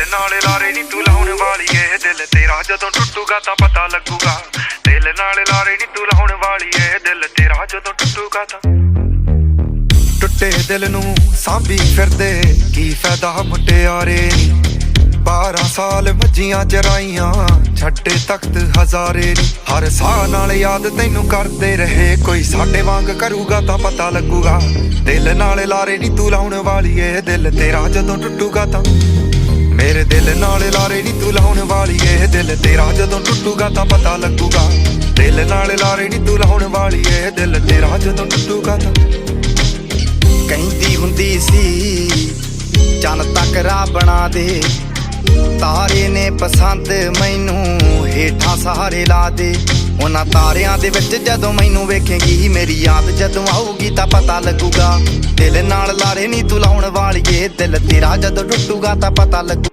नाल लारे नी तू लाउण वाली ए दिल तेरा जदों टुटूगा तां पता लगूगा। दिल नाल लारे नी तू लाउण वाली ए दिल तेरा जदों टुटूगा तां। टुटे दिल नूं सांभी फिरदे की फायदा मुटियारे नी। 12 साल मज्जियां चराइयां छड्डे तख्त हज़ारे नी। हर साह नाल याद तैनू करदे रहे कोई साडे वांग करूगा तां पता लगूगा। दिल नाल लारे नी तू लाउण वाली ए दिल तेरा जदों टुटूगा तां। मेरे दिल नाल लारे नी तू लाउण वाली ए दिल तेरा जदों टुटूगा तां पता लगूगा। दिल नाल लारे नी तू लाउण वाली ए दिल तेरा जदों टुटूगा तां। कहंदी हुंदी सी चन तक राह बना दे, तारे ने पसंद मैनू हेठां सहारे ला दे। उन्हां तारियां दे विच जदों मैनू वेखेंगी मेरी याद जदों आऊगी तां पता लगूगा। दिल नाल लारे नी तू लाउण वाली ए दिल तेरा जदों टुटूगा तां पता लगूगा।